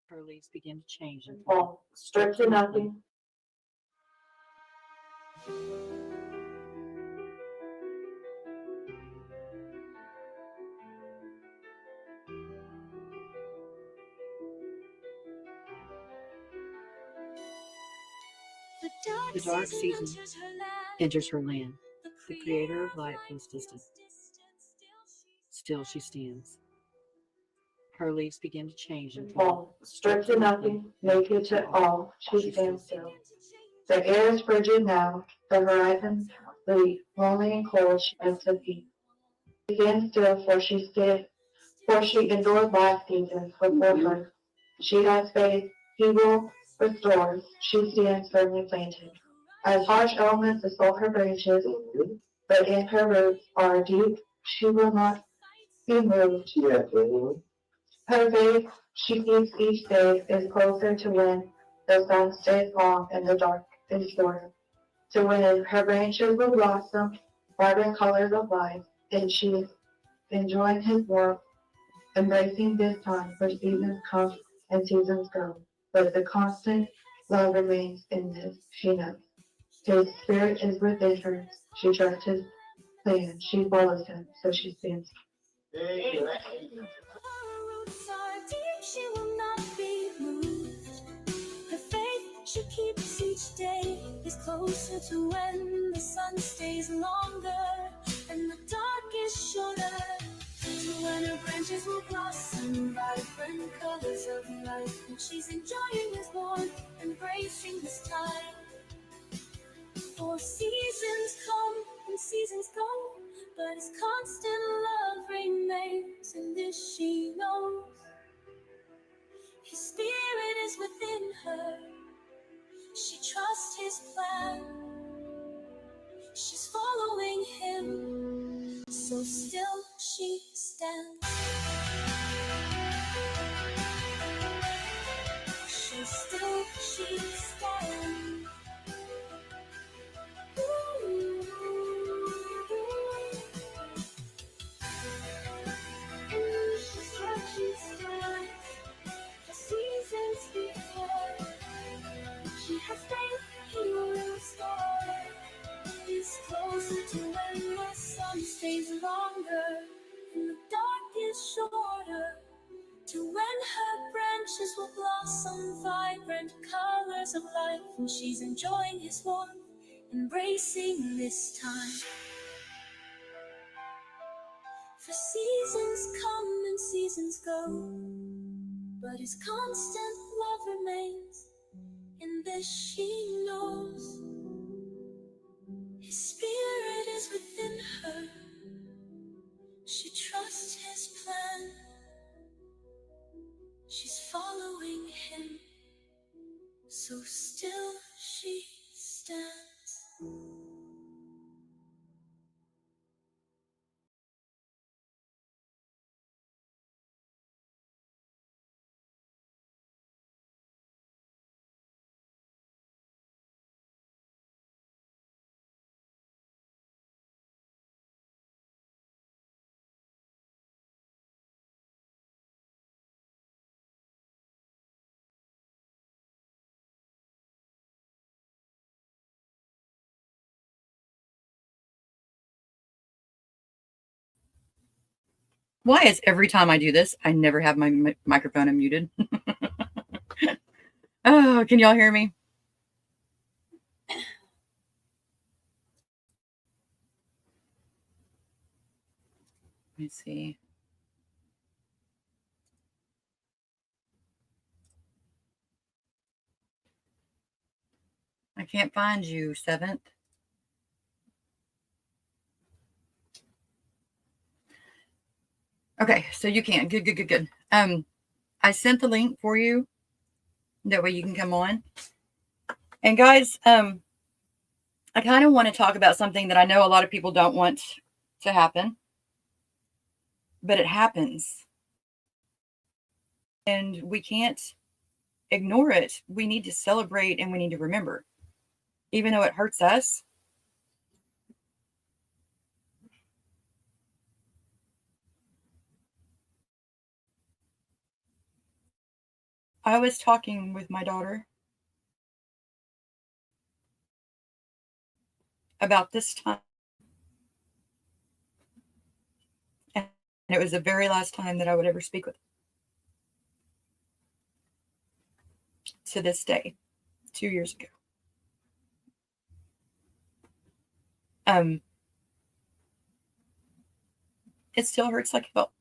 Her leaves begin to change and fall, stripped to nothing. The dark season enters her land. The creator of light feels distant. Still she stands. Her leaves begin to change and Fall, stripped to nothing, naked to all, she stands still. The air is frigid now, the horizon bleak, lonely and cold, she bends to feet. She stands still, for she endured last season before her. She has faith, he will restore, she stands firmly planted. As harsh elements assault her branches, but in her roots are deep, she will not be moved. Her faith, she keeps each day, is closer to when the sun stays long and the dark is short. To when her branches will blossom, vibrant colors of life, and she enjoying his warmth, embracing this time, for seasons come and seasons go. But the constant love remains in this, she knows. His spirit is within her, she trusts his plan, she follows him, so she stands. She will not be moved. Her faith she keeps each day is closer to when the sun stays longer and the dark is shorter. To when her branches will blossom, vibrant colors of life, and she's enjoying his warmth, embracing this time. For seasons come and seasons go, but his constant love remains, and this she knows. His spirit is within her. She trusts his plan. She's following him. So still she stands. So still she stands. Ooh. She stands. The seasons before, she has faith, he will restore. He's closer to when the sun stays longer and the dark is shorter. To when her branches will blossom, vibrant colors of life, and she's enjoying his warmth, embracing this time. For seasons come and seasons go, but his constant love remains, in this she knows. His spirit is within her. She trusts his plan. She's following him. So still she stands. Why is every time I do this, I never have my microphone unmuted? Oh, can y'all hear me? Let me see. I can't find you, Seventh. Okay, so you can. Good. I sent the link for you. That way you can come on. And guys, I kind of want to talk about something that I know a lot of people don't want to happen, but it happens. And we can't ignore it. We need to celebrate and we need to remember. Even though it hurts us, I was talking with my daughter about this time, and it was the very last time that I would ever speak with her. To this day, 2 years ago. It still hurts like hell.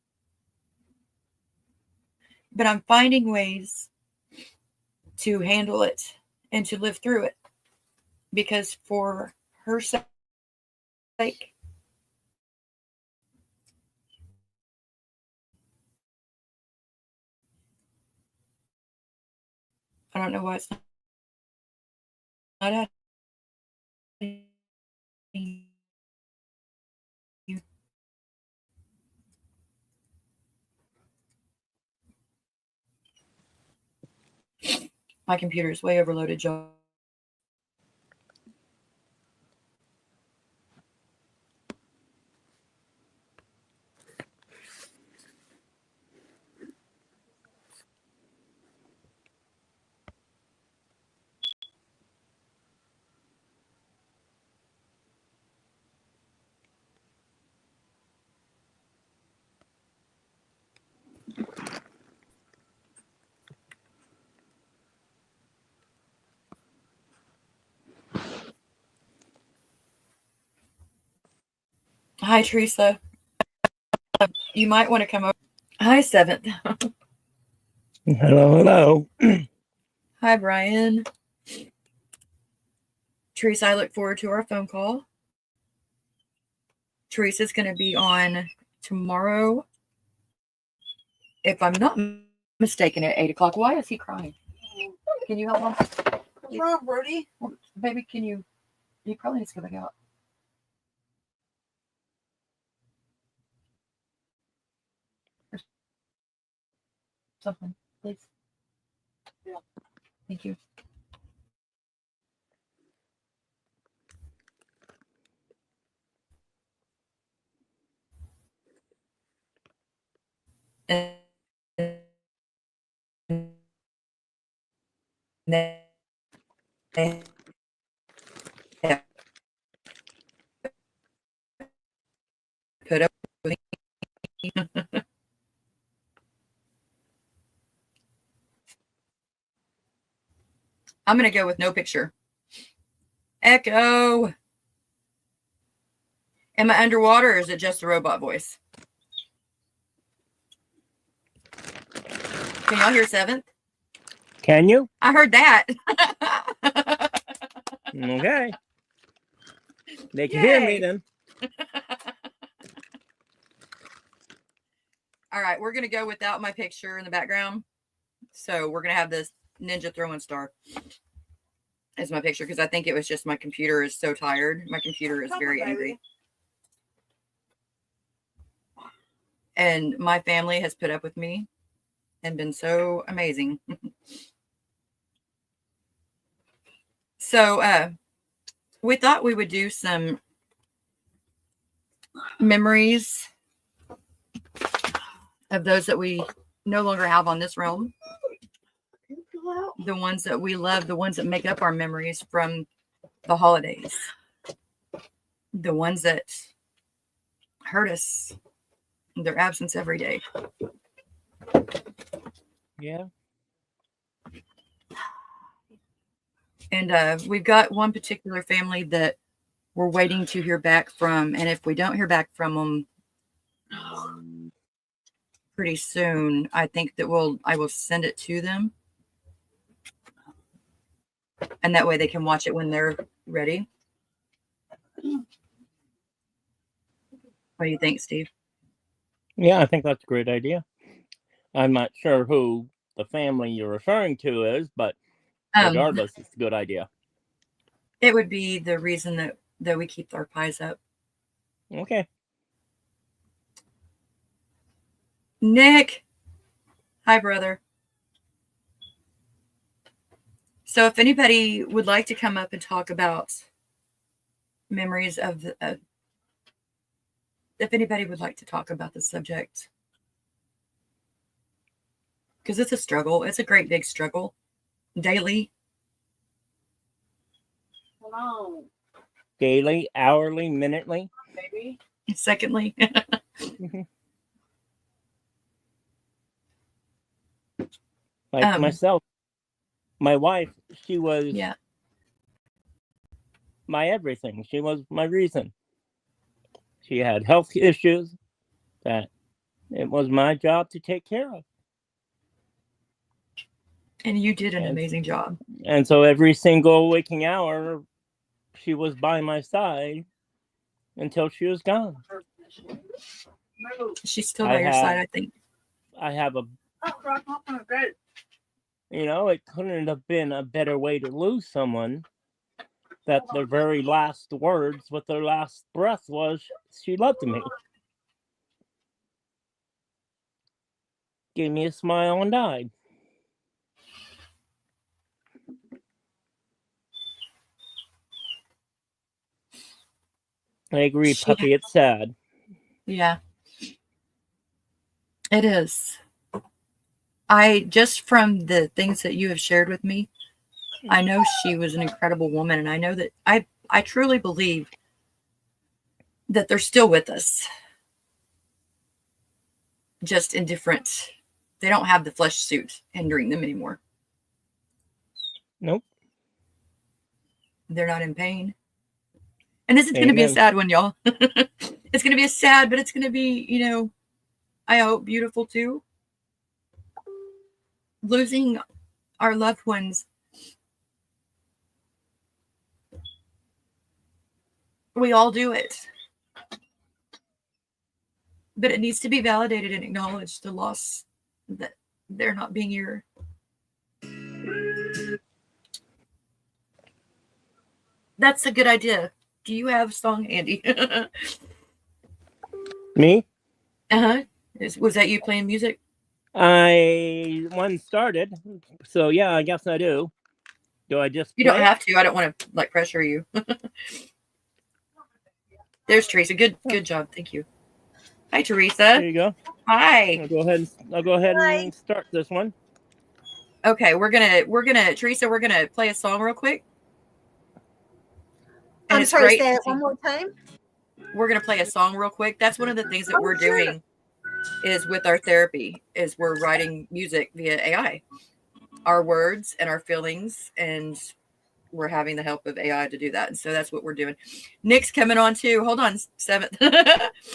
But I'm finding ways to handle it and to live through it. Because for her sake, I don't know why it's not happening. My computer is way overloaded, Joe. Hi, Teresa. You might want to come over. Hi, Seventh. Hello. Hi, Brian. Teresa, I look forward to our phone call. Teresa's going to be on tomorrow, if I'm not mistaken, at 8 o'clock. Why is he crying? Can you help him? What's wrong, Brody? Baby, can you probably need to go back out. Or something, please. Yeah. Thank you. And they have put up with me. I'm going to go with no picture. Echo. Am I underwater or is it just a robot voice? Can y'all hear Seventh? Can you? I heard that. Okay. They can hear me Yay. then. All right, we're going to go without my picture in the background. So we're going to have this ninja throwing star as my picture because I think it was just my computer is so tired. My computer is very angry. And my family has put up with me and been so amazing. So we thought we would do some memories of those that we no longer have on this realm. The ones that we love, the ones that make up our memories from the holidays. The ones that hurt us in their absence every day. Yeah. And we've got one particular family that we're waiting to hear back from. And if we don't hear back from them pretty soon, I think that I will send it to them. And that way they can watch it when they're ready. What do you think, Steve? Yeah, I think that's a great idea. I'm not sure who the family you're referring to is, but regardless, it's a good idea. It would be the reason that we keep our pies up. Okay. Nick. Hi, brother. So if anybody would like to come up and talk about memories of if anybody would like to talk about the subject, because it's a struggle. It's a great big struggle daily. Come on, Daily, hourly, minutely. baby. Secondly, Mhm. Like myself, my wife, she was yeah. my everything. She was my reason. She had health issues that it was my job to take care of. And you did an And, amazing job. and so every single waking hour, she was by my side until she was gone. She's still by your side, I think. I have a, you know, it couldn't have been a better way to lose someone that their very last words with their last breath was, she loved me. Gave me a smile and died. I agree, puppy, it's sad. Yeah. It is. I just from the things that you have shared with me, I know she was an incredible woman, and I know that I truly believe that they're still with us. Just in different, they don't have the flesh suit hindering them anymore. Nope. They're not in pain. And this is going to be a sad one, y'all. It's going to be a sad, but it's going to be, you know, I hope beautiful too. Losing our loved ones. We all do it. But it needs to be validated and acknowledged, the loss that they're not being here. That's a good idea. Do you have a song, Andy? Me? Uh-huh. Was that you playing music? One started, so yeah, I guess I do. Do I just You play don't have to. I don't want to like pressure you. There's Teresa. Good job. Thank you. Hi, Teresa. There you go. Hi. I'll go ahead and start this one. Okay, we're gonna Teresa, we're gonna play a song real quick. I'm sorry, say it one more time. We're gonna play a song real quick. That's one of the things that we're doing is with our therapy, is we're writing music via AI. Our words and our feelings, and we're having the help of AI to do that. And so that's what we're doing. Nick's coming on too. Hold on, 7th.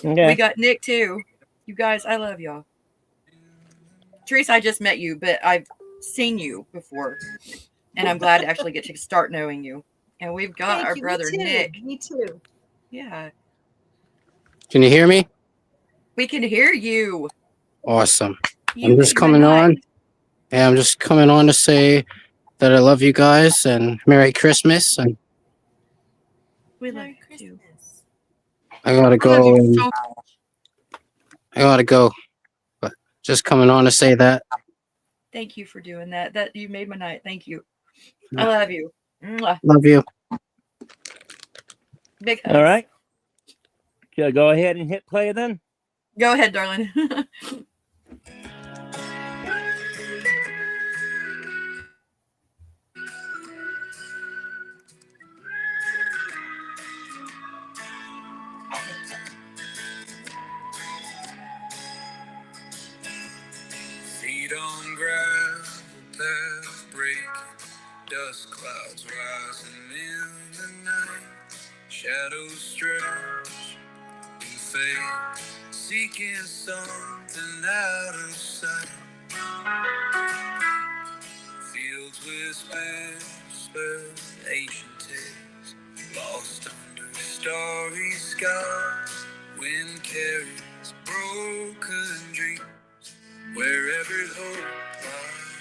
Okay. We got Nick too. You guys, I love y'all. Teresa, I just met you, but I've seen you before, and I'm glad to actually get to start knowing you. And we've got our brother Nick. Me too. Yeah. Can you hear me? We can hear you. Awesome. You I'm just coming on. Yeah, I'm just coming on to say that I love you guys and Merry Christmas. And We love you too. I gotta go. I gotta go. But just coming on to say that. Thank you for doing that. That you made my night. Thank you. I love you. Mwah. Love you. Big hugs. All right. Should I go ahead and hit play then? Go ahead, darling. Feet on gravel, path breaking, dust clouds rising in the night, shadows stretch and fade, seeking something out of sight. Fields whisper ancient tales, lost under starry skies. Wind carries broken dreams wherever hope lies.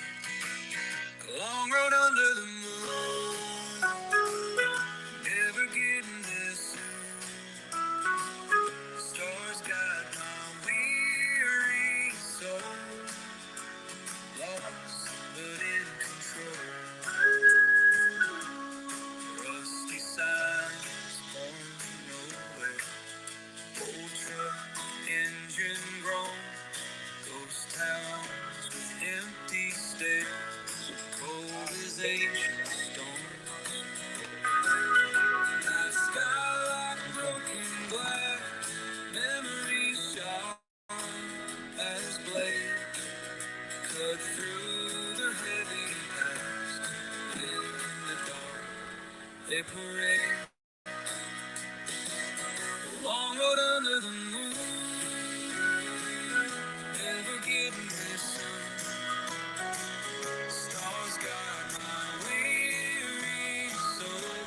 A long road under the moon, never getting there soon. Stars guide my weary soul, lost but in control. Rusty signs point nowhere, they parade. Long road under the moon, never getting this sun. Stars guide my weary soul,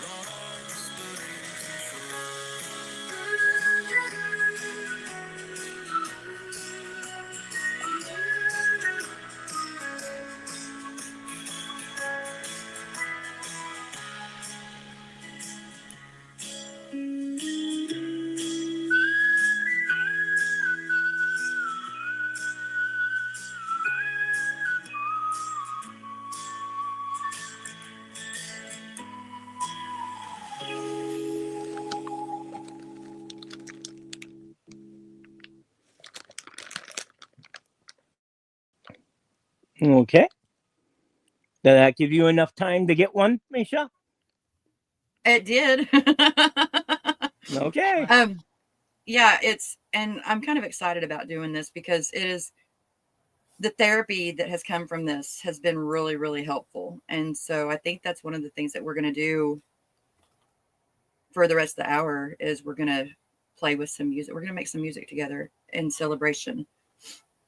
lost but Okay. Did that give you enough time to get one, Misha? It did. Okay. Yeah, and I'm kind of excited about doing this because it is the therapy that has come from this has been really, really helpful. And so I think that's one of the things that we're going to do for the rest of the hour is we're going to play with some music. We're going to make some music together in celebration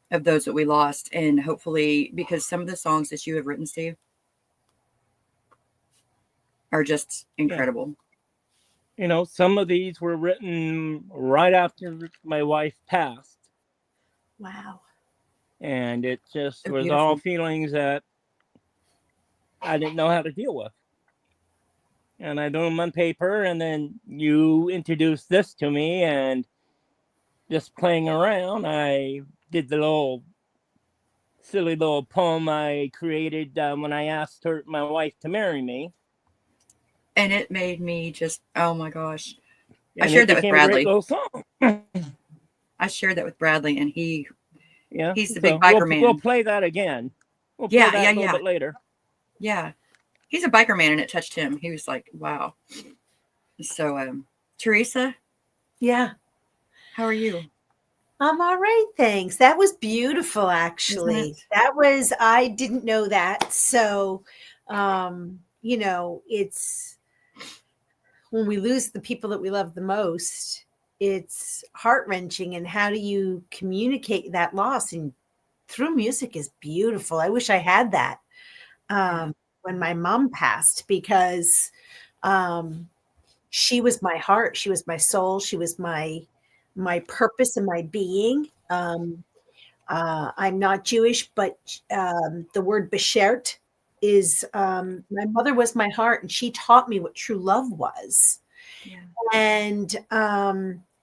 of those that we lost. And hopefully, because some of the songs that you have written, Steve, are just incredible. You know, some of these were written right after my wife passed. Wow. And it just They're was beautiful. all feelings that I didn't know how to deal with. And I do them on paper, and then you introduced this to me, and just playing around, I did the little silly little poem I created when I asked my wife to marry me. And it made me just, oh my gosh. And I shared that with became a great Bradley. little song. I shared that with Bradley, and he's the so big biker man. We'll play that again. We'll play that a little bit later. Yeah. He's a biker man, and it touched him. He was like, wow. So, Teresa? Yeah. How are you? I'm all right, thanks. That was beautiful, actually. I didn't know that. So, you know, it's when we lose the people that we love the most, it's heart-wrenching. And how do you communicate that loss? And through music is beautiful. I wish I had that when my mom passed, because she was my heart. She was my soul. She was my purpose and my being. I'm not Jewish, but the word beshert is my mother was my heart, and she taught me what true love was. Yeah. And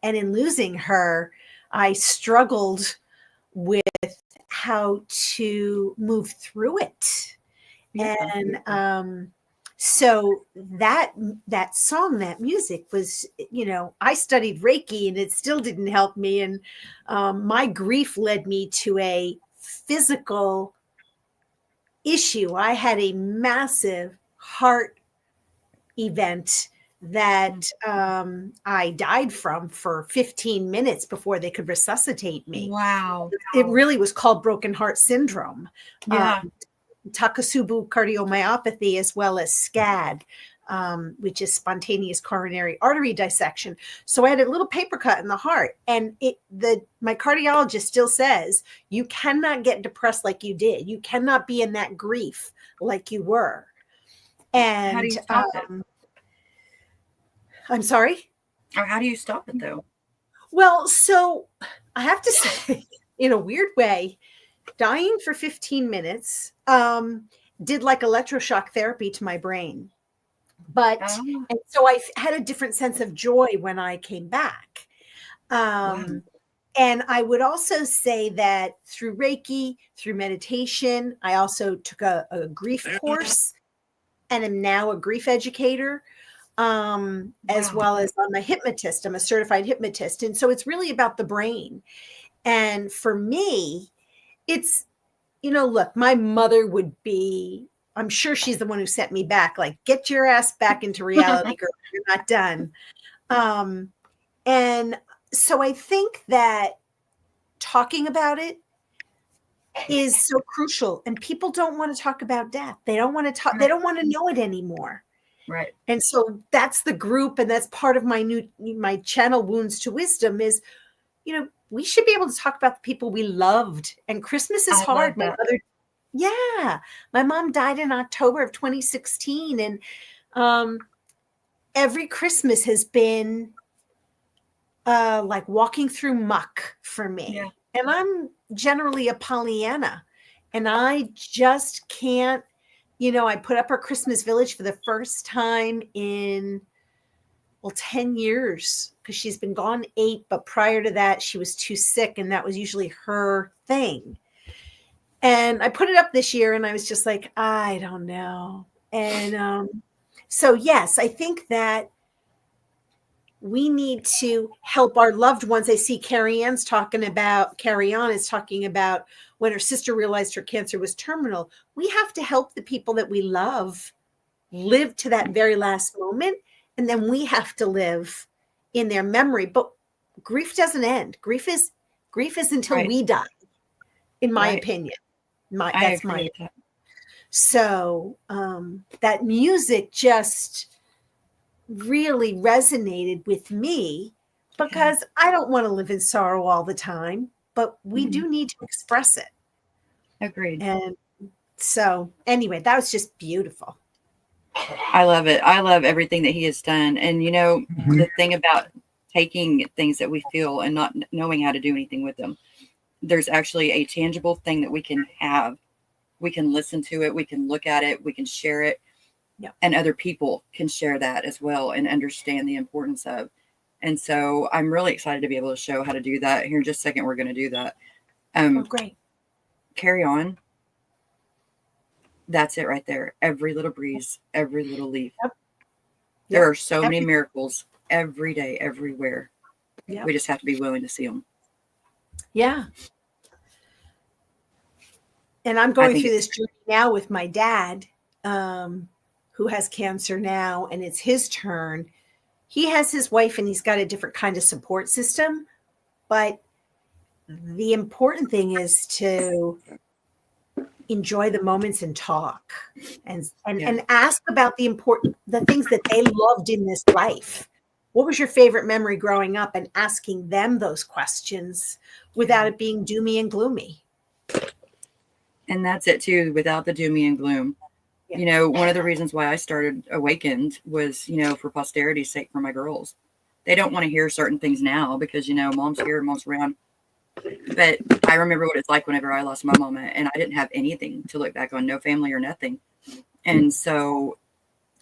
in losing her, I struggled with how to move through it. Yeah. And so that song, that music was, you know, I studied Reiki and it still didn't help me. And my grief led me to a physical issue. I had a massive heart event that I died from for 15 minutes before they could resuscitate me. Wow. It really was called broken heart syndrome. Yeah. Takotsubo cardiomyopathy, as well as SCAD, which is spontaneous coronary artery dissection. So I had a little paper cut in the heart, and my cardiologist still says, you cannot get depressed like you did. You cannot be in that grief like you were. And how do you stop it? I'm sorry? Or how do you stop it, though? Well, so I have to say, in a weird way, dying for 15 minutes did like electroshock therapy to my brain. But and so I had a different sense of joy when I came back. And I would also say that through Reiki, through meditation, I also took a grief course and am now a grief educator, as well as I'm a hypnotist. I'm a certified hypnotist. And so it's really about the brain. And for me, it's, you know, look, my mother would be, I'm sure she's the one who sent me back, like, get your ass back into reality, girl. You're not done. And so I think that talking about it is so crucial. And people don't want to talk about death. They don't want to talk. They don't want to know it anymore. Right. And so that's the group, and that's part of my channel, Wounds to Wisdom, is, we should be able to talk about the people we loved. And Christmas is I hard. love that. My mom died in October of 2016, and every Christmas has been like walking through muck for me. Yeah. And I'm generally a Pollyanna, and I just can't. I put up our Christmas village for the first time in 10 years, because she's been gone 8, but prior to that she was too sick, and that was usually her thing. And I put it up this year, and I was just like, I don't know. And so yes, I think that we need to help our loved ones. I see Carrie On is talking about when her sister realized her cancer was terminal. We have to help the people that we love live to that very last moment, and then we have to live in their memory. But grief doesn't end. Grief is until Right. we die, in my Right. opinion. I That's agree my with that. So that music just really resonated with me, because I don't want to live in sorrow all the time, but we Mhm. do need to express it. Agreed. And so anyway, that was just beautiful. I love it. I love everything that he has done. And the thing about taking things that we feel and not knowing how to do anything with them, there's actually a tangible thing that we can have. We can listen to it, we can look at it, we can share it. Yeah. And other people can share that as well and understand the importance of. And so I'm really excited to be able to show how to do that. Here in just a second, we're going to do that. Oh, great. Carry on. That's it right there. Every little breeze, every little leaf. Yep. There are so many miracles every day, everywhere. Yep. We just have to be willing to see them. Yeah. And I'm going through this journey now with my dad, who has cancer now, and it's his turn. He has his wife, and he's got a different kind of support system. But the important thing is to enjoy the moments and talk and ask about the things that they loved in this life. What was your favorite memory growing up? And asking them those questions without it being doomy and gloomy. And that's it too, without the doomy and gloom. Yeah. One of the reasons why I started Awakened was, for posterity's sake, for my girls. They don't want to hear certain things now because, mom's here, mom's around. But I remember what it's like whenever I lost my mama, and I didn't have anything to look back on, no family or nothing. And so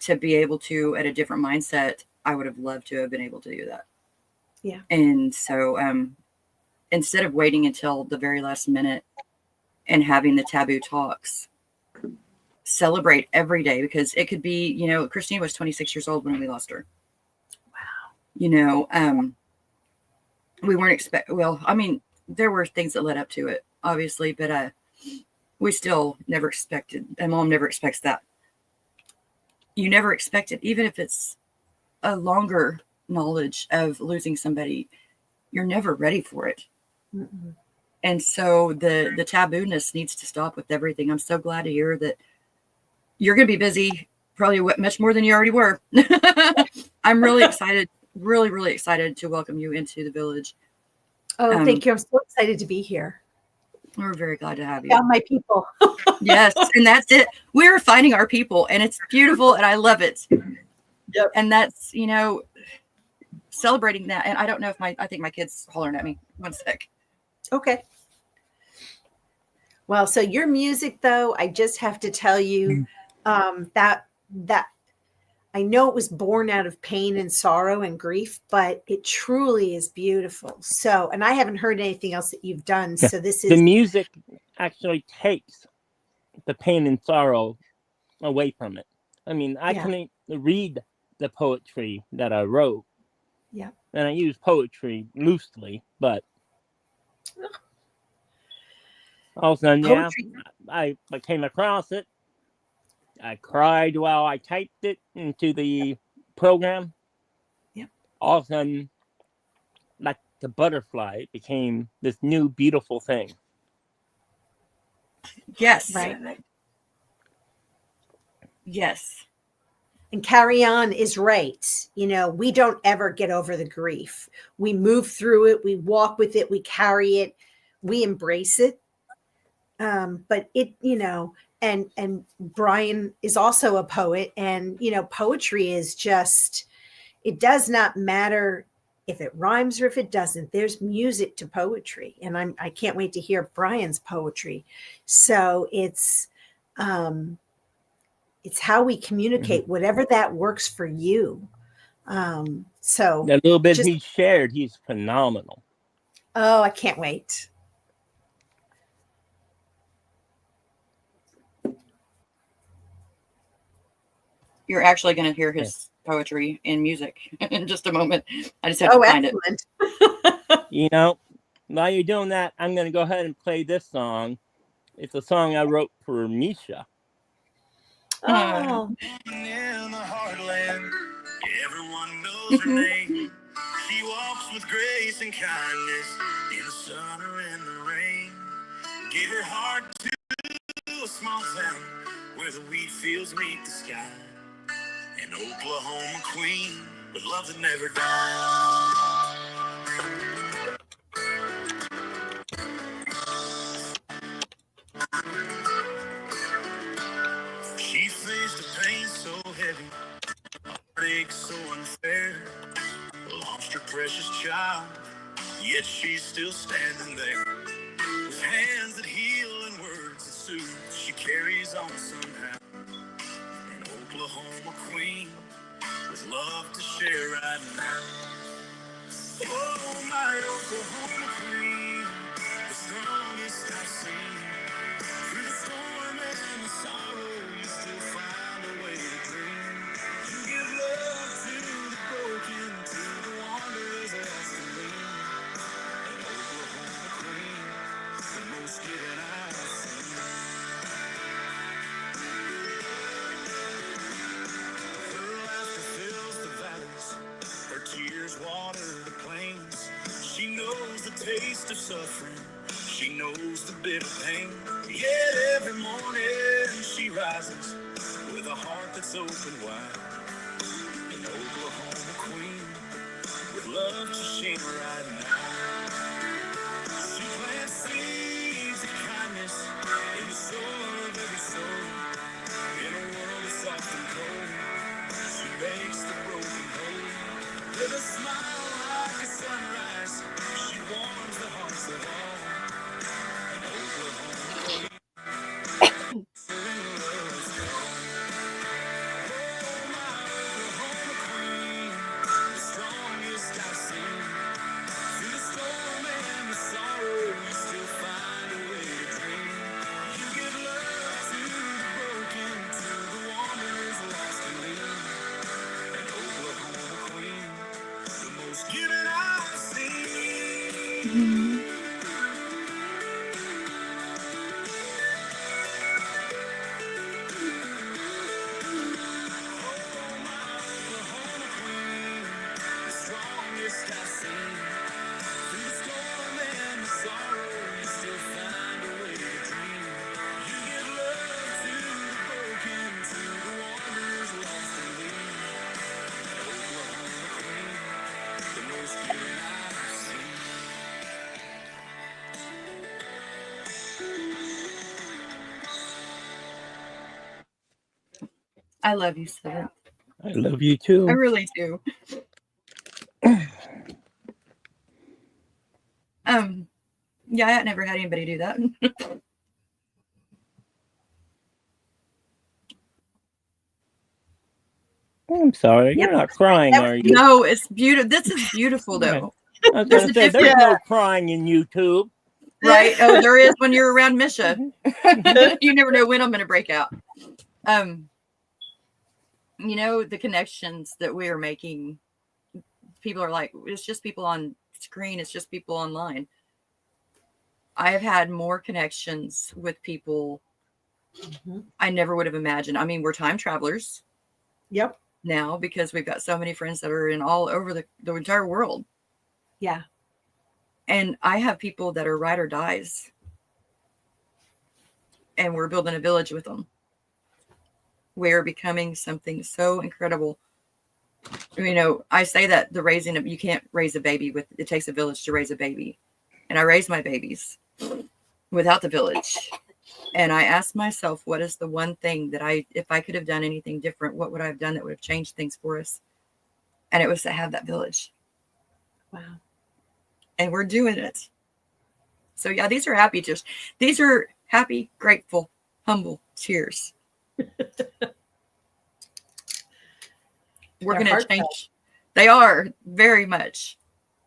to be able to, at a different mindset, I would have loved to have been able to do that. Yeah. And so instead of waiting until the very last minute and having the taboo talks, celebrate every day, because it could be, Christine was 26 years old when we lost her. Wow. We weren't there were things that led up to it, obviously, but we still never expected, and mom never expects that. You never expect it, even if it's a longer knowledge of losing somebody, you're never ready for it. Mm-mm. And so the tabooness needs to stop with everything. I'm so glad to hear that you're going to be busy, probably much more than you already were. I'm really excited, really, really excited to welcome you into the village. Oh, thank you. I'm so excited to be here. We're very glad to have you. Found my people. Yes, and that's it. We're finding our people, and it's beautiful, and I love it. Yep. And that's, celebrating that. And I don't know if I think my kid's hollering at me. One sec. Okay. Well, so your music, though, I just have to tell you that I know it was born out of pain and sorrow and grief, but it truly is beautiful. So, and I haven't heard anything else that you've done. Yeah. So this is the music actually takes the pain and sorrow away from it. I mean, I can read the poetry that I wrote. Yeah. And I use poetry loosely, but all of a sudden, I came across it. I cried while I typed it into the program. Yep. All of a sudden, like the butterfly, it became this new beautiful thing. Yes. Right. Yes. And Carry On is right. You know, we don't ever get over the grief. We move through it, we walk with it, we carry it, we embrace it. But it, you know, and Brian is also a poet, and you know, poetry is just, it does not matter if it rhymes or if it doesn't. There's music to poetry, and I can't wait to hear Brian's poetry. So it's how we communicate, whatever that works for you. So The little bit just, he shared, he's phenomenal. oh, I can't wait. You're actually going to hear his poetry in music in just a moment. I just have to Oh, find excellent. You know, while you're doing that, I'm going to go ahead and play this song. It's a song I wrote for Misha. Oh, In the heartland, everyone knows her name. She walks with grace and kindness in the sun or in the rain. Give her heart to a small town where the wheat fields meet the sky. An Oklahoma queen with love that never dies. She faced a pain so heavy, heartache so unfair. Lost her precious child, yet she's still standing there. With hands that heal and words that soothe, she carries on somehow. An Oklahoma queen with love to share right now. Oh, my Oklahoma queen, the strongest I've seen. Through the storm and the sorrow, you still find a way to dream. You give love to the broken, to the wanderers lost and lean. An Oklahoma queen, the most given I've seen. Her laughter fills the valleys, her tears water the plains. She knows the taste of suffering, she knows the bitter pain. Yet every morning she rises with a heart that's open wide. An Oklahoma queen with love to share right now. She plants seeds of kindness in the soul of every soul. In a world that's soft and cold, she makes the broken whole. With a smile like a sunrise, she warms the hearts of all. An Oklahoma queen, serving love's call. Oh, my Oklahoma queen, the strongest I've seen. Through the storm and the sorrow, you still find a way to dream. You give love to the broken, to the wanderers lost and lean. An Oklahoma queen, the most given I've seen. Oh, my Oklahoma queen, the strongest I've seen. Through the storm and the sorrow, you still find a way to dream. You give love to the broken, to the wanderers lost and lean. Oklahoma queen, the most given I've seen. I love you, Seven. I love you too. I really do. Yeah, I never had anybody do that. I'm sorry, Yep. you're not crying, That was are you? No, it's beautiful. This is beautiful, though. I was There's gonna a say, there's difference. no crying in YouTube. Right? Oh, there is when you're around Misha. You never know when I'm going to break out. You know, the connections that we are making, people are like, it's just people on screen, it's just people online. I have had more connections with people I never would have imagined. I mean, we're time travelers Yep. now because we've got so many friends that are in all over the entire world. Yeah. And I have people that are ride or dies. And we're building a village with them. we're becoming something so incredible. You know, I say that the raising of, you can't raise a baby with, it takes a village to raise a baby. And I raise my babies without the village. And I asked myself, what is the one thing that if I could have done anything different, what would I have done that would have changed things for us? And it was to have that village. Wow. And we're doing it. So yeah, these are happy tears. These are happy, grateful, humble tears. We're They're going to heartfelt. change. They are very much.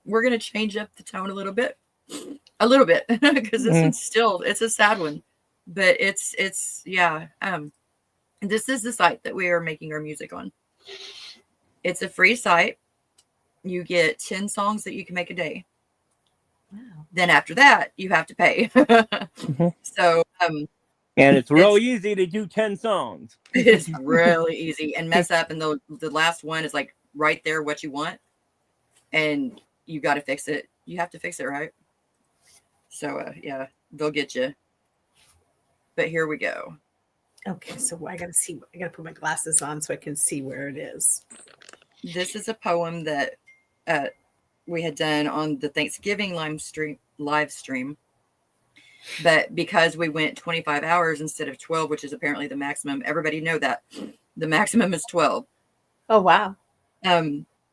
We're going to change up the tone a little bit, because this one's still, it's a sad one, but it's yeah. This is the site that we are making our music on. It's a free site. You get 10 songs that you can make a day. Wow. Then after that, you have to pay. So, and it's real easy to do 10 songs. It's really easy and mess up. And the last one is like right there, what you want. And you got to fix it. You have to fix it, right? So, yeah, they'll get you. But here we go. Okay, so I gotta put my glasses on so I can see where it is. This is a poem that we had done on the Thanksgiving live stream. But because we went 25 hours instead of 12, which is apparently the maximum, everybody know that the maximum is 12. Oh, wow.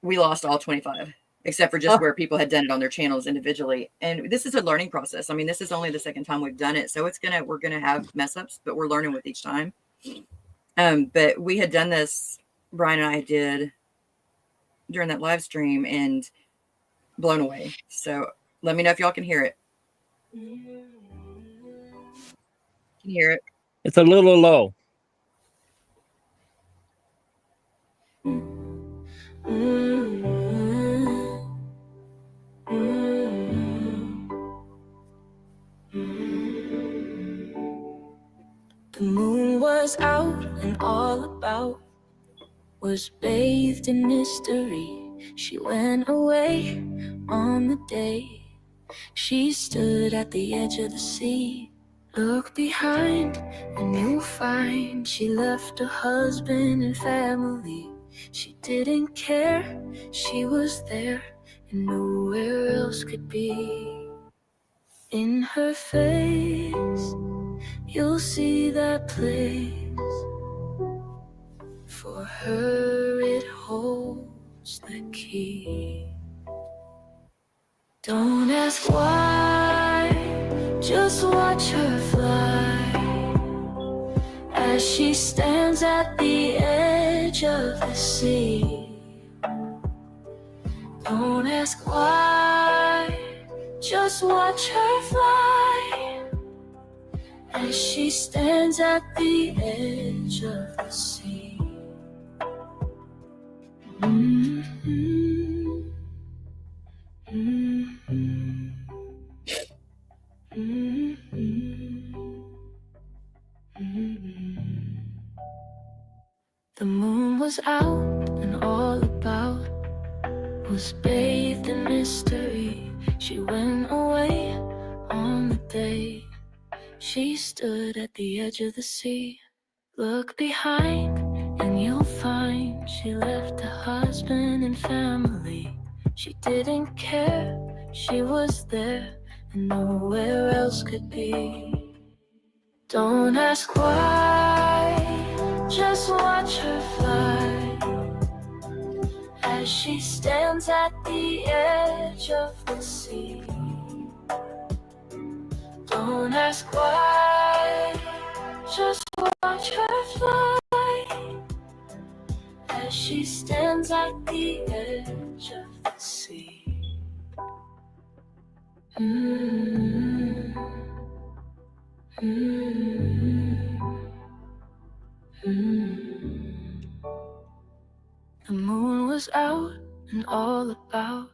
We lost all 25, except for just where people had done it on their channels individually. And this is a learning process. I mean, this is only the second time we've done it. So we're going to have mess ups, but we're learning with each time. But we had done this, Brian and I did during that live stream, and blown away. So let me know if y'all can hear it. Can you hear it? It's a little low. The moon was out and all about was bathed in mystery. She went away on the day she stood at the edge of the sea. Look behind and you'll find she left her husband and family. She didn't care, she was there and nowhere else could be. In her face, you'll see that place. For her it holds the key. Don't ask why, just watch her fly as she stands at the edge of the sea. Don't ask why, just watch her fly as she stands at the edge of the sea. Mm-hmm. Mm-hmm. Mm-hmm. The moon was out and all about was bathed in mystery. She went away on the day she stood at the edge of the sea. Look behind and you'll find she left a husband and family. She didn't care, she was there and nowhere else could be. Don't ask why, just watch her fly as she stands at the edge of the sea. Don't ask why, just watch her fly as she stands at the edge of the sea. Mm-hmm. Mm-hmm. Mm-hmm. The moon was out and all about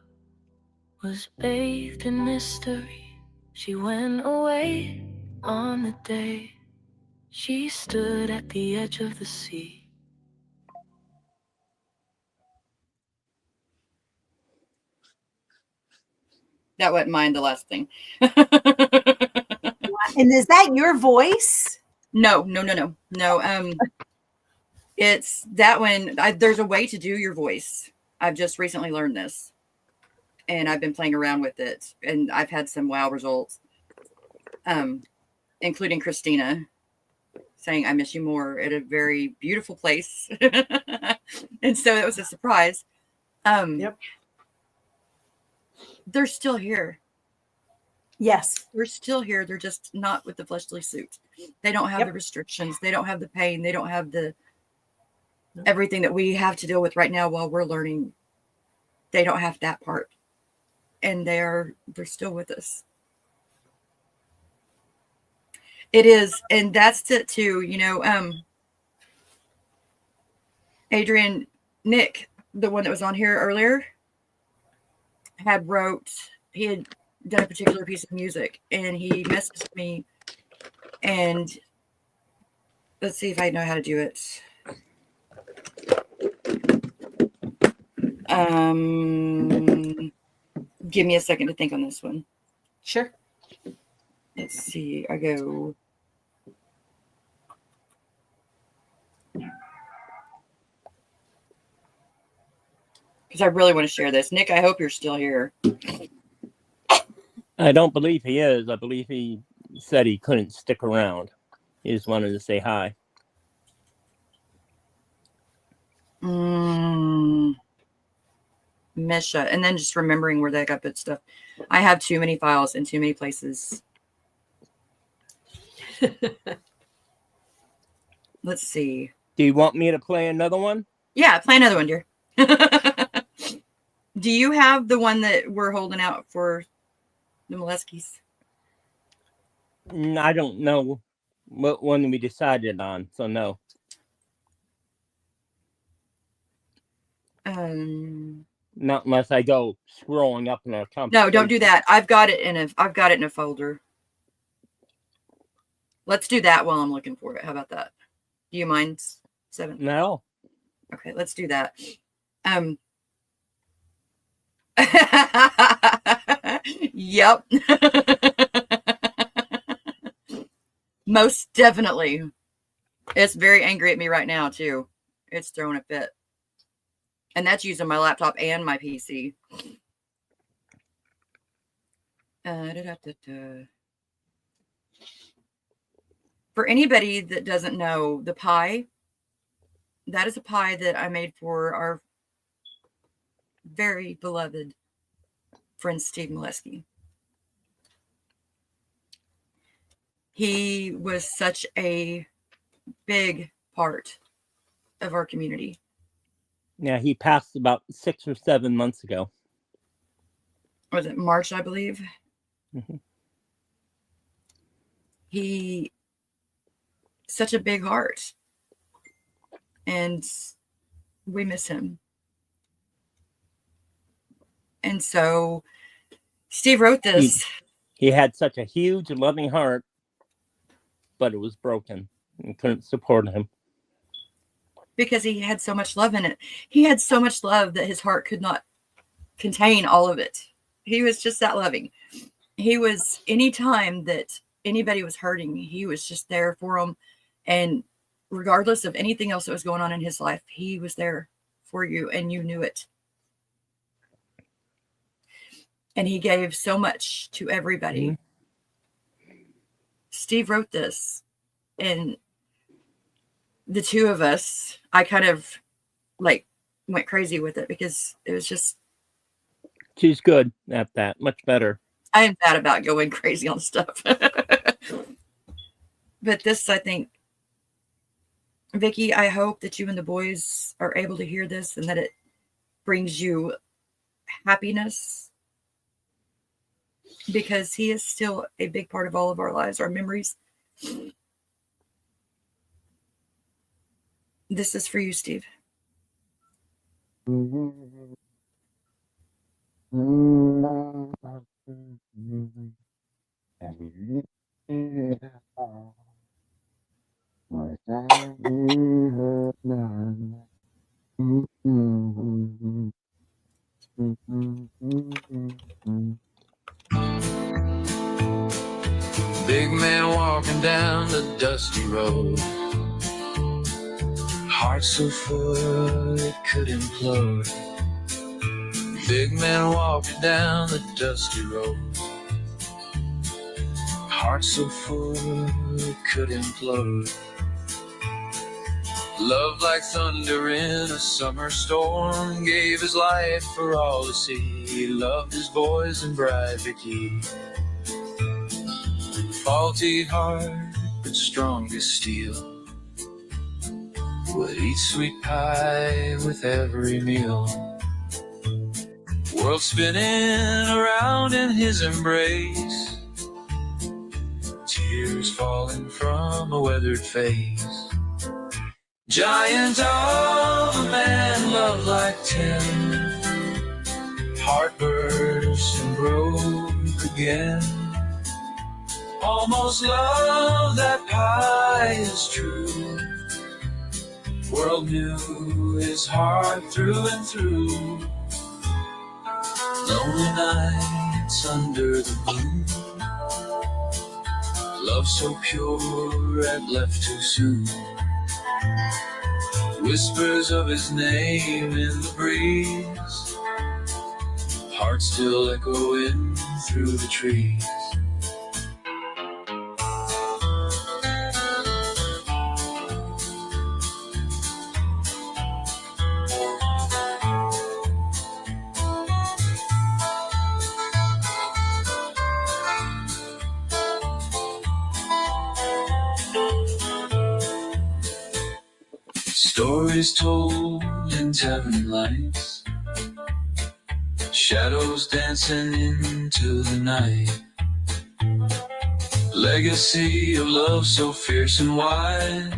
was bathed in mystery. She went away on the day she stood at the edge of the sea. That wasn't mine, the last thing. And is that your voice? No. It's that one. There's a way to do your voice. I've just recently learned this, and I've been playing around with it, and I've had some wow results, including Christina saying, "I miss you more" at a very beautiful place. And so it was a surprise. Yep. They're still here. Yes. They're still here. They're just not with the fleshly suit. They don't have Yep. the restrictions. They don't have the pain. They don't have the everything that we have to deal with right now while we're learning. They don't have that part. And they're still with us. It is, and that's it too, you know. Adrian, Nick, the one that was on here earlier, he had done a particular piece of music, and he messaged me, and let's see if I know how to do it. Give me a second to think on this one. Sure. Let's see. I go. Because I really want to share this. Nick, I hope you're still here. I don't believe he is. I believe he said he couldn't stick around. He just wanted to say hi. Misha. And then just remembering where they got put stuff. I have too many files in too many places. Let's see. Do you want me to play another one? Yeah, play another one, dear. Do you have the one that we're holding out for the Moleskis? I don't know what one we decided on, so no. Not unless I go scrolling up in our company. No, don't do that. I've got it in a folder. Let's do that while I'm looking for it. How about that? Do you mind, Seven? No. Okay, let's do that. Yep. Most definitely. It's very angry at me right now, too. It's throwing a fit. And that's using my laptop and my PC. For anybody that doesn't know, the pie, that is a pie that I made for our very beloved friend, Steve Molesky. He was such a big part of our community. Yeah, he passed about 6 or 7 months ago. Was it March, I believe? Mm-hmm. He, such a big heart. And we miss him. And so Steve wrote this. He had such a huge, loving heart, but it was broken and couldn't support him. Because he had so much love in it. He had so much love that his heart could not contain all of it. He was just that loving. He was, anytime that anybody was hurting, he was just there for them. And regardless of anything else that was going on in his life, he was there for you and you knew it. And he gave so much to everybody. Mm-hmm. Steve wrote this, and the two of us, I kind of like went crazy with it because it was just. She's good at that. Much better. I am bad about going crazy on stuff. But this, I think, Vicki, I hope that you and the boys are able to hear this and that it brings you happiness, because he is still a big part of all of our lives, our memories. This is for you, Steve. Big man walking down the dusty road, Heart so full it could implode. Big man walking down the dusty road. Heart so full it could implode. Love like thunder in a summer storm, gave his life for all to see. He loved his boys and bride Vicky. Faulty heart, but strong as steel, would eat sweet pie with every meal. World spinning around in his embrace, tears falling from a weathered face. Giant of a man, love like 10, heart burst and broke again. Almost love that pie is true. World knew his heart through and through. Lonely nights under the moon, love so pure and left too soon. Whispers of his name in the breeze, heart still echoing through the trees. Stories told in tavern lights, shadows dancing into the night. Legacy of love so fierce and wide,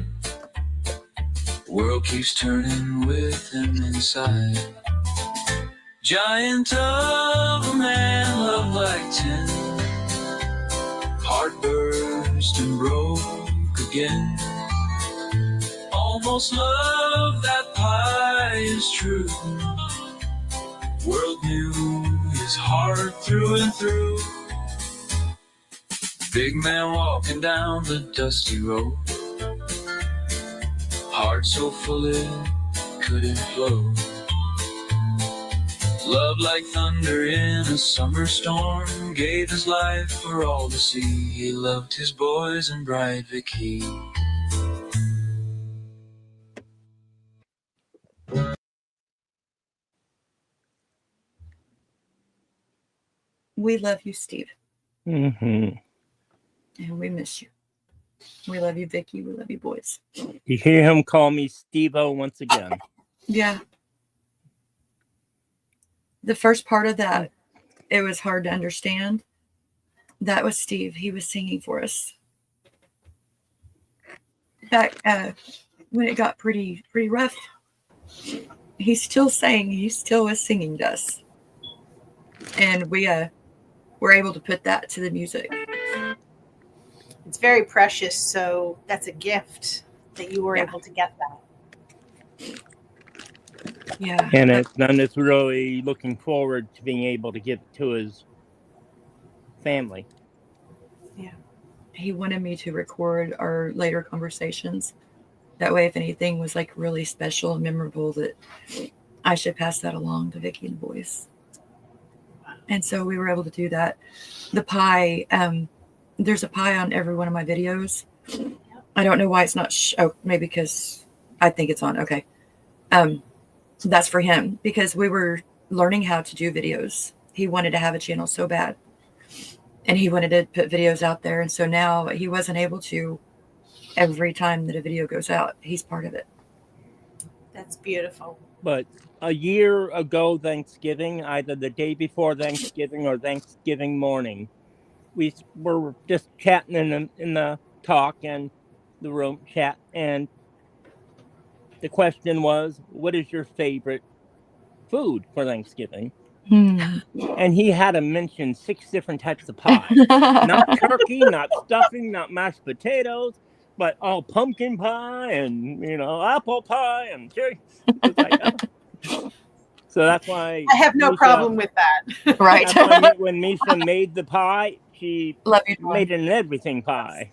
world keeps turning with him inside. Giant of a man, love like 10, heart burst and broke again. Almost love that pie is true. World knew his heart through and through. Big man walking down the dusty road, heart so full it couldn't flow. Love like thunder in a summer storm, gave his life for all to see. He loved his boys and bride Vicky. We love you, Steve. Mm-hmm. And we miss you. We love you, Vicky. We love you, boys. You hear him call me Steve-O once again. Yeah. The first part of that, it was hard to understand. That was Steve. He was singing for us. Back when it got pretty rough, he still sang. He still was singing to us. And we were able to put that to the music. It's very precious, so that's a gift that you were able to get that. Yeah. And None is really looking forward to being able to give it to his family. Yeah. He wanted me to record our later conversations. That way, if anything was like really special and memorable, that I should pass that along to Vicky and the boys. And so we were able to do that. The pie, there's a pie on every one of my videos. I don't know why it's not. Maybe because I think it's on. Okay. That's for him because we were learning how to do videos. He wanted to have a channel so bad. And he wanted to put videos out there. And so now he wasn't able to every time that a video goes out. He's part of it. That's beautiful. But a year ago Thanksgiving, either the day before Thanksgiving or Thanksgiving morning, we were just chatting in the talk and the room chat, and the question was, what is your favorite food for Thanksgiving? And he had to mention 6 different types of pie. Not turkey, not stuffing, not mashed potatoes, but all pumpkin pie and, apple pie and cherry. So that's why I have no problem with that. Right. That's why when Misha made the pie, she Love you, made an everything pie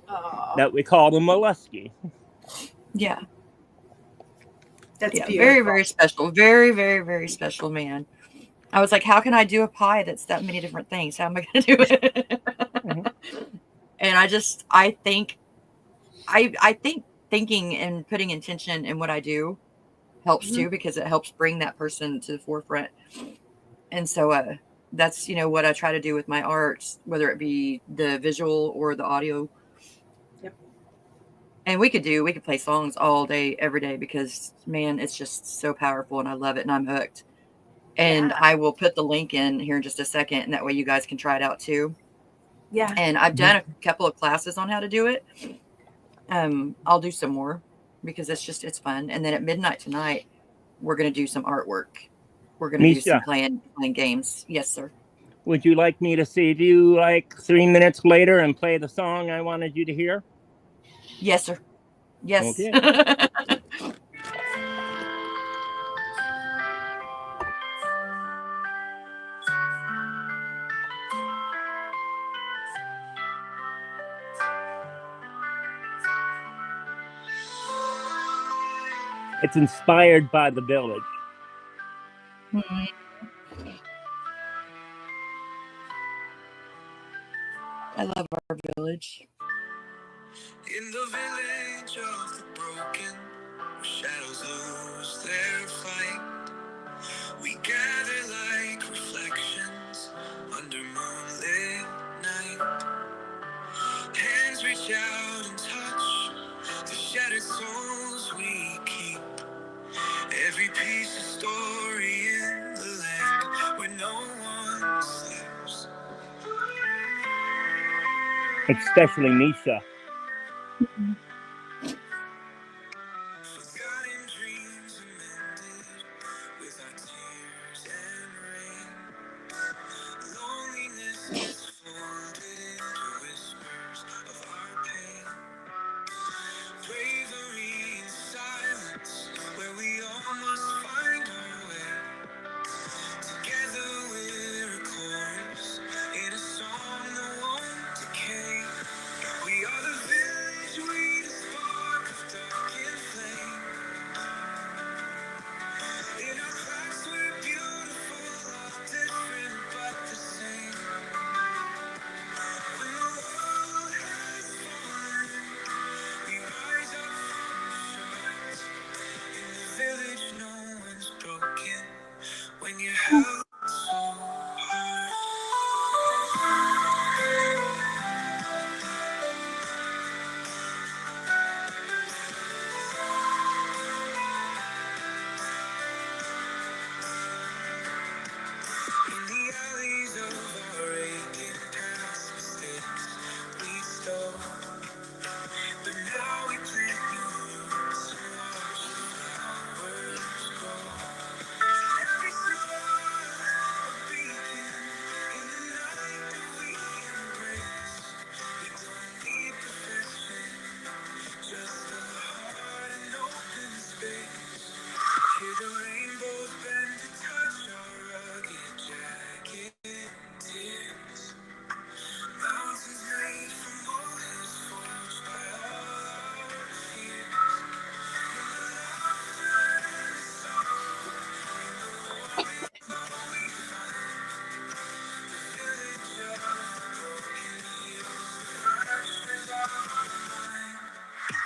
Aww. that we called a mollusky. Yeah. That's Yeah, beautiful. very, very special. Very, very, very special man. I was like, how can I do a pie that's that many different things? How am I going to do it? Mhm. And I think thinking and putting intention in what I do helps Mhm. too, because it helps bring that person to the forefront. And so that's, what I try to do with my art, whether it be the visual or the audio. Yep. And we could play songs all day, every day, because man, it's just so powerful and I love it and I'm hooked. And Yeah. I will put the link in here in just a second, and that way you guys can try it out too. Yeah. And I've done a couple of classes on how to do it. I'll do some more because it's fun. And then at midnight tonight, we're going to do some artwork. We're going to do some Misha, playing games. Yes, sir. would you like me to save you like 3 minutes later and play the song I wanted you to hear? Yes, sir. Yes. Okay. It's inspired by the village. Mhm. I love our village. In the village of the broken, where shadows lose their fight, we gather like reflections under moonlit night. Hands reach out and touch the shattered souls we keep. Every piece of story in the land where no one sleeps. Especially Misha. Forgotten dreams amended with our tears and rain. Loneliness gets folded into whispers of our pain. Bravery in silence, where we all must find our way. Together we're a chorus in a song that won't decay. We are the village, we the spark of dark and flame. In our cracks we're beautiful, all different but the same. When the world has fallen, we rise up from the shards. In the village no one's broken when you're held so hard. In the alleys of our aching past mistakes, we stole. But now we plant new roots and watch the flowers grow. Every star a beacon in the night that we embrace. We don't need perfection, just a heart and open space. Hear the rainbows bend to touch our rugged jagged tears. Mountains made from molehills forged by all our fears.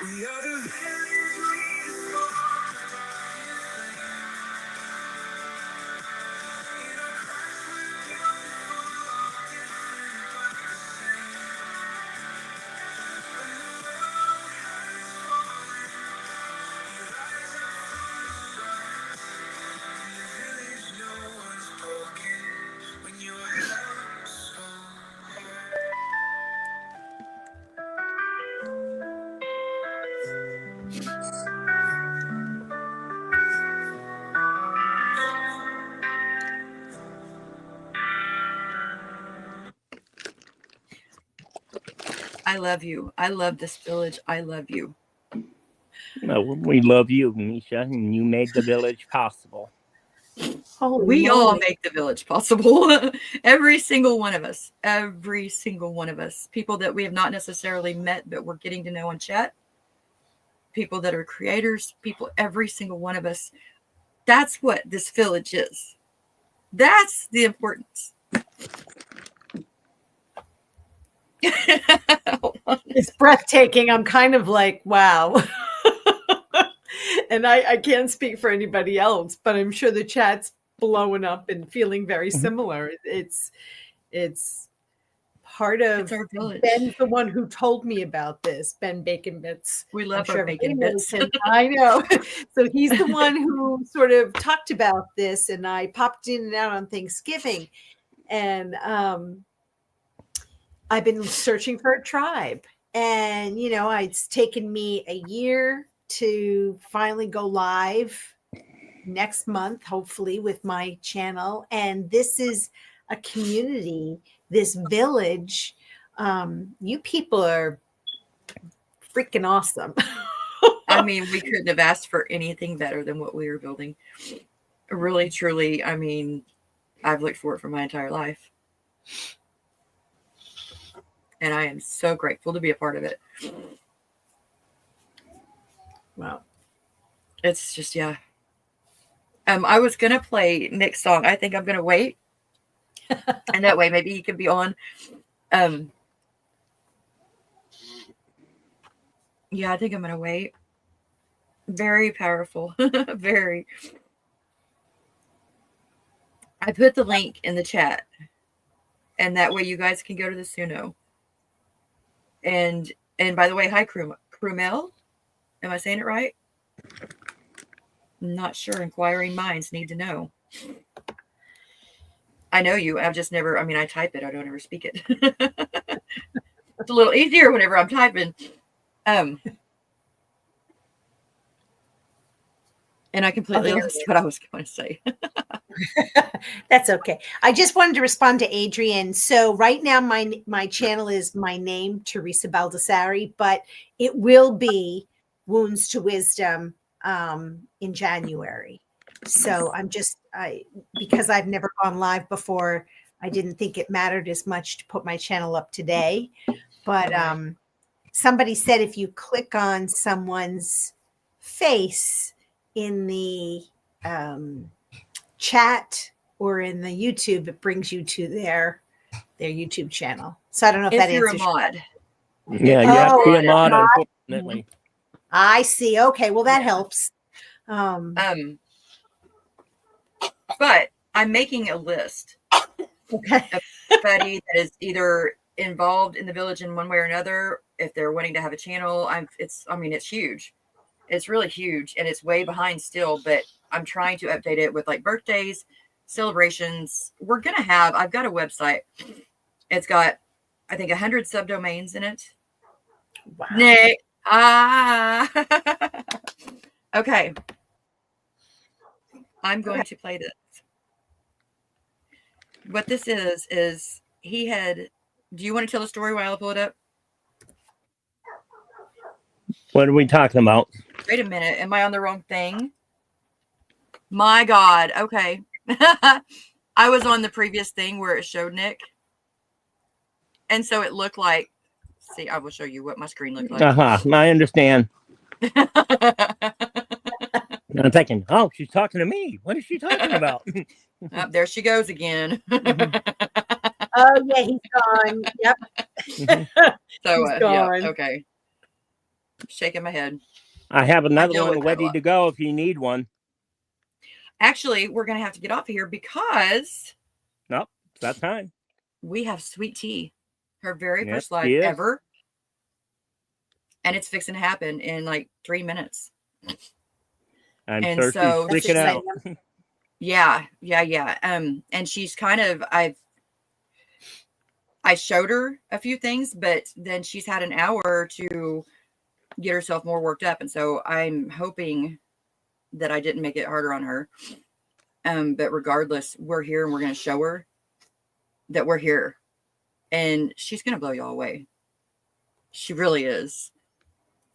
We are the village, we the spark of our flame. In our cracks we're beautiful, all different but the same. When the world has fallen, we rise up from the shards. In the village no one's broken when you're held so hard. I love you. I love this village. I love you. We love you, Misha, and you made the village possible. Holy We all moly. make the village possible. Every single one of us. Every single one of us. People that we have not necessarily met, but we're getting to know on chat. people that are creators, people, every single one of us. That's what this village is. That's the importance. It's breathtaking. I'm kind of like, wow. And I can't speak for anybody else, but I'm sure the chat's blowing up and feeling very similar. It's part of It's our village. Ben's the one who told me about this, Ben Bacon Bits. We love I'm our everybody bacon knows bits. him. I know. So he's the one who sort of talked about this, and I popped in and out on Thanksgiving. And I've been searching for a tribe. And, you know, it's taken me a year to finally go live next month, hopefully, with my channel. And this is a community, this village. You people are freaking awesome. I mean, we couldn't have asked for anything better than what we were building. Really, truly, I mean, I've looked for it for my entire life. And I am so grateful to be a part of it. Wow. It's just, yeah. I was going to play Nick's song. I think I'm going to wait. And that way, maybe he can be on. Yeah, I think I'm going to wait. Very powerful. Very. I put the link in the chat. And that way you guys can go to the Suno. And by the way, hi, Krumel. Am I saying it right? I'm not sure. Inquiring minds need to know. I know you. I've just never, I mean, I type it. I don't ever speak it. It's a little easier whenever I'm typing. And I completely lost what I was going to say. That's okay. I just wanted to respond to Adrian. So right now my channel is my name, Teresa Baldassari, but it will be Wounds to Wisdom in January. So because I've never gone live before, I didn't think it mattered as much to put my channel up today. But somebody said if you click on someone's face in the chat or in the YouTube, it brings you to their YouTube channel. So I don't know if If that you're a answers. mod. Yeah, you have to be a mod, mod. unfortunately. I see. Okay, well that helps. But I'm making a list Okay. of everybody that is either involved in the village in one way or another. If they're wanting to have a channel, it's huge. It's really huge, and it's way behind still, but I'm trying to update it with like birthdays, celebrations. I've got a website. It's got, I think, 100 subdomains in it. Wow. Nick. Okay. I'm going to play this. What this is do you want to tell the story while I pull it up? What are we talking about? Wait a minute. Am I on the wrong thing? My God. Okay. I was on the previous thing where it showed Nick. And so it looked like, see, I will show you what my screen looked like. I understand. I'm thinking, oh, she's talking to me. What is she talking about? There she goes again. Oh yeah, he's gone. Yep. So He's gone. yeah, okay. Shaking my head. I have another deal one with that a ready lot. to go if you need one. Actually, we're going to have to get off of here because Nope, it's that time. we have Sweet Tea, her very Yes, first live she is. ever. And it's fixing to happen in like 3 minutes. I'm And sure so- she's freaking out. Yeah. And she's kind of, I showed her a few things, but then she's had an hour to get herself more worked up. And so I'm hoping that I didn't make it harder on her. But regardless, we're here and we're going to show her that we're here. And she's going to blow y'all away. She really is.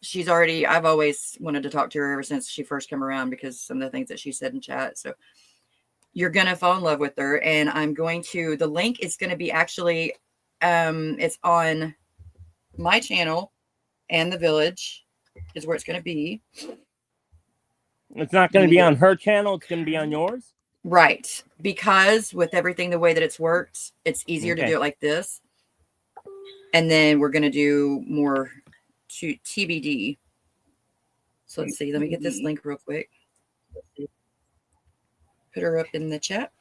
I've always wanted to talk to her ever since she first came around because some of the things that she said in chat. So you're going to fall in love with her. And the link is going to be actually, it's on my channel and the village. is where it's going to be. It's not going to be on her channel. It's going to be on yours. Right. Because with everything the way that it's worked, it's easier to Okay. do it like this. And then we're going to do more to TBD. So let's see. Let me get this link real quick. Put her up in the chat.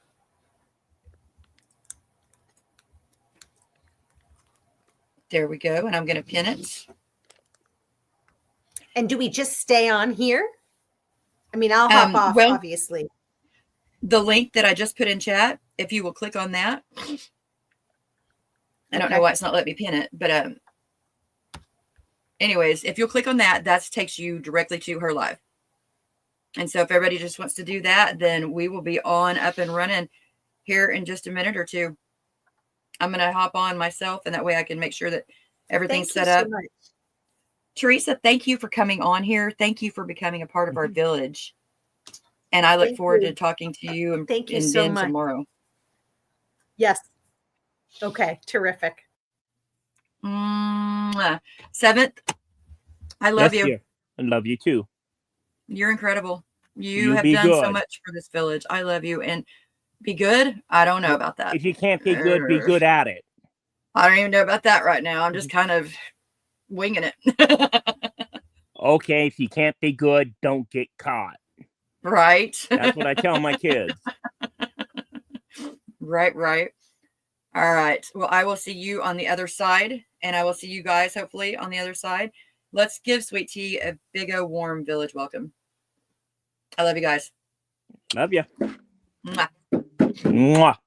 There we go. And I'm going to pin it. And do we just stay on here? I mean, I'll hop off, well- obviously. The link that I just put in chat, if you will click on that. I don't know Okay. why it's not letting me pin it, but anyways, if you'll click on that, that takes you directly to her live. And so if everybody just wants to do that, then we will be on up and running here in just a minute or two. I'm going to hop on myself, and that way I can make sure that everything's Thank set you up. so much. Teresa, thank you for coming on here. Thank you for becoming a part of our village. And I look Thank forward you. to talking to you and, Thank you and so Ben much. tomorrow. Yes. Okay. Terrific. 7th, I love Yes, you. dear. I love you too. You're incredible. You You have be done so good. much for this village. I love you. And be good. I don't know about that. If you can't be good at it. I don't even know about that right now. I'm just kind of winging it. Okay, if you can't be good, don't get caught. Right. That's what I tell my kids. Right. All right. Well, I will see you on the other side, and I will see you guys hopefully on the other side. Let's give Sweet Tea a big old warm village welcome. I love you guys. Love you. Mwah. Mwah.